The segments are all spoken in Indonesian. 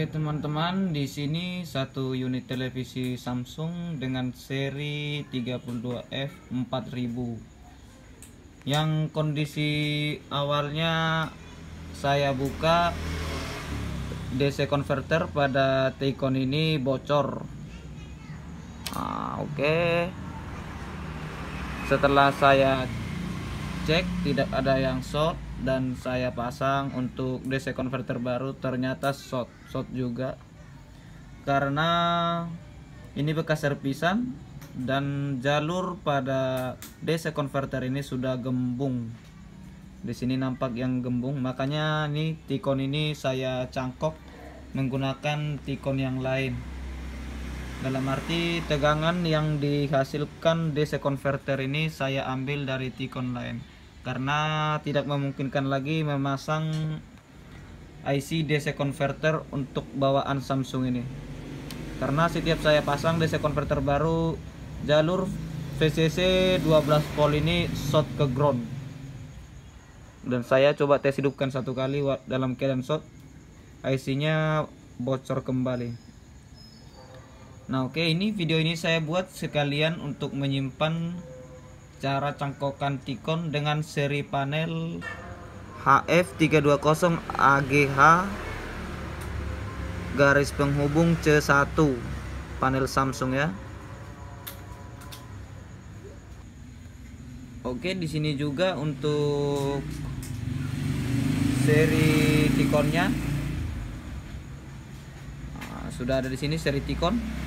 Oke teman-teman, di sini satu unit televisi Samsung dengan seri 32F4000 yang kondisi awalnya saya buka DC converter pada Tcon ini bocor. Oke. Setelah saya cek tidak ada yang short dan saya pasang untuk DC converter baru, ternyata short juga karena ini bekas servisan dan jalur pada DC converter ini sudah gembung. Di sini nampak yang gembung, makanya nih Tcon ini saya cangkok menggunakan Tcon yang lain. Dalam arti tegangan yang dihasilkan DC converter ini saya ambil dari Tcon lain, karena tidak memungkinkan lagi memasang IC DC converter untuk bawaan Samsung ini. Karena setiap saya pasang DC converter baru, jalur VCC 12 volt ini short ke ground. Dan saya coba tes hidupkan satu kali dalam keadaan short, IC-nya bocor kembali. Nah oke, ini video ini saya buat sekalian untuk menyimpan cara cangkokan Tcon dengan seri panel HF320 AGH garis penghubung C1 panel Samsung ya. Oke, di sini juga untuk seri Tconnya sudah ada di sini seri Tcon.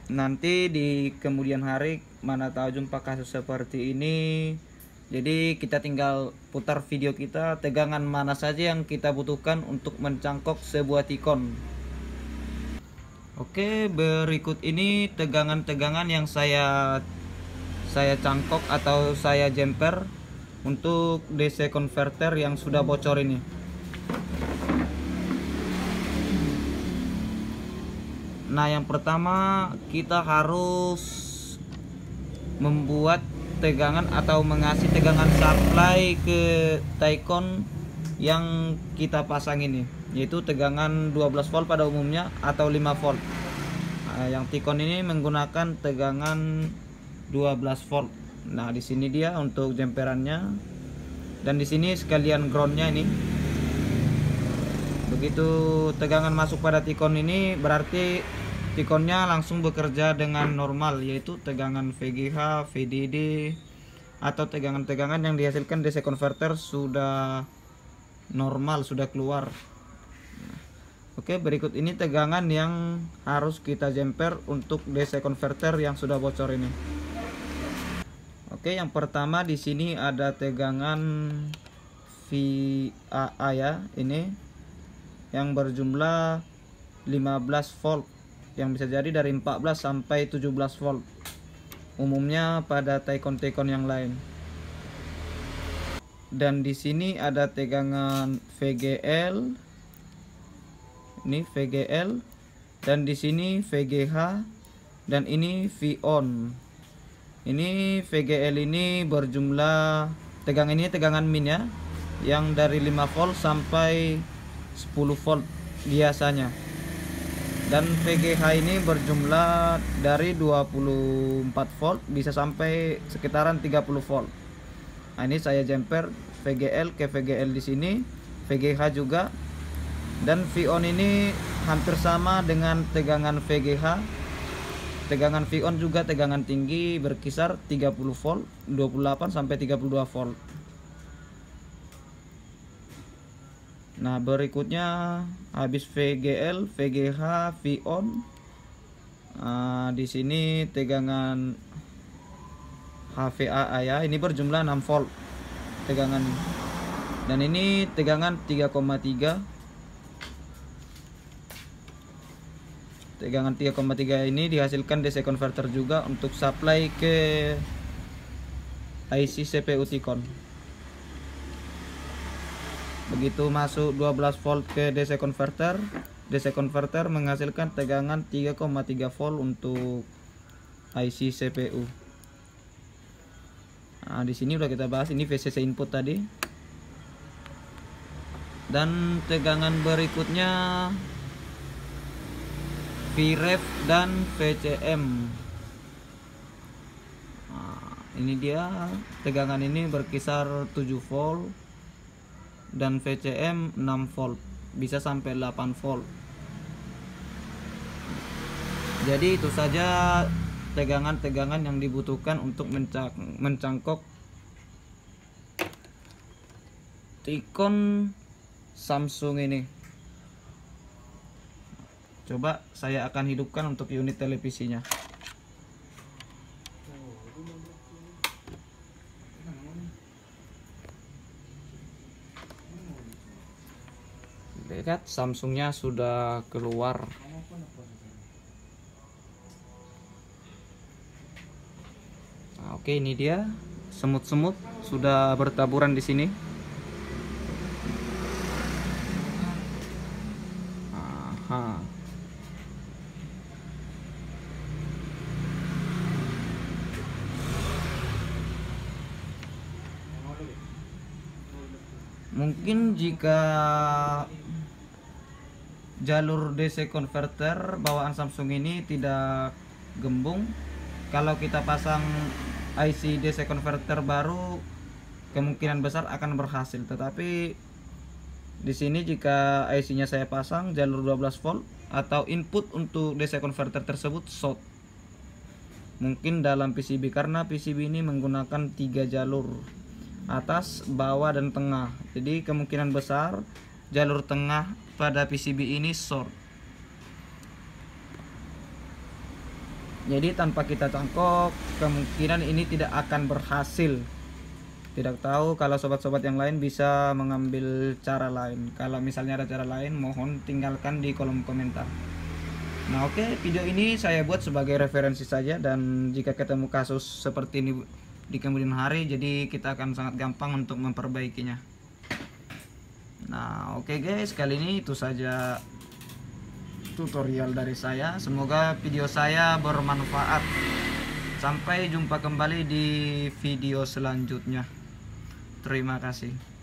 Nanti di kemudian hari mana tahu jumpa kasus seperti ini, jadi kita tinggal putar video kita tegangan mana saja yang kita butuhkan untuk mencangkok sebuah Tcon. Oke, berikut ini tegangan-tegangan yang saya cangkok atau saya jumper untuk DC converter yang sudah bocor ini. Nah, yang pertama kita harus membuat tegangan atau mengasih tegangan supply ke Tcon yang kita pasang ini, yaitu tegangan 12 volt pada umumnya atau 5 volt. Nah, yang Tcon ini menggunakan tegangan 12 volt. Nah, di sini dia untuk jemperannya, dan di sini sekalian groundnya ini. Begitu tegangan masuk pada Tcon ini, berarti Tconnya langsung bekerja dengan normal, yaitu tegangan VGH, VDD atau tegangan-tegangan yang dihasilkan DC converter sudah normal, sudah keluar. Oke, berikut ini tegangan yang harus kita jumper untuk DC converter yang sudah bocor ini. Oke, yang pertama di sini ada tegangan VAA ya, ini yang berjumlah 15 volt, yang bisa jadi dari 14 sampai 17 volt umumnya pada Tcon yang lain. Dan di sini ada tegangan VGL, ini VGL, dan di sini VGH, dan ini VON. Ini VGL ini berjumlah tegangan ini tegangan min ya, yang dari 5 volt sampai 10 volt biasanya. Dan VGH ini berjumlah dari 24 volt bisa sampai sekitaran 30 volt. Nah, ini saya jumper VGL ke VGL di sini, VGH juga. Dan VON ini hampir sama dengan tegangan VGH. Tegangan VON juga tegangan tinggi berkisar 30 volt, 28 sampai 32 volt. Nah, berikutnya habis VGL, VGH, VON. Di sini tegangan HVAA ya, ini berjumlah 6 volt tegangan. Dan ini tegangan 3,3. Tegangan 3,3 ini dihasilkan DC converter juga untuk supply ke IC CPU Tcon. Begitu masuk 12 volt ke DC converter menghasilkan tegangan 3,3 volt untuk IC CPU. Nah, di sini udah kita bahas, ini VCC input tadi. Dan tegangan berikutnya Vref dan VCM. Nah, ini dia tegangan ini berkisar 7 volt dan VCM 6 volt, bisa sampai 8 volt. Jadi itu saja tegangan-tegangan yang dibutuhkan untuk mencangkok Tikon Samsung ini. Coba saya akan hidupkan untuk unit televisinya. Lihat, Samsungnya sudah keluar. Nah, oke, ini dia semut-semut sudah bertaburan di sini. Aha. Mungkin jika jalur DC converter bawaan Samsung ini tidak gembung, kalau kita pasang IC DC converter baru kemungkinan besar akan berhasil. Tetapi di sini jika IC-nya saya pasang jalur 12 volt atau input untuk DC converter tersebut short, mungkin dalam PCB, karena PCB ini menggunakan 3 jalur, atas, bawah, dan tengah. Jadi kemungkinan besar jalur tengah pada PCB ini short. Jadi tanpa kita cangkok kemungkinan ini tidak akan berhasil. Tidak tahu kalau sobat-sobat yang lain bisa mengambil cara lain. Kalau misalnya ada cara lain, mohon tinggalkan di kolom komentar. Nah, oke, video ini saya buat sebagai referensi saja, dan jika ketemu kasus seperti ini di kemudian hari, jadi kita akan sangat gampang untuk memperbaikinya. Nah, oke guys, kali ini itu saja tutorial dari saya. Semoga video saya bermanfaat. Sampai jumpa kembali di video selanjutnya. Terima kasih.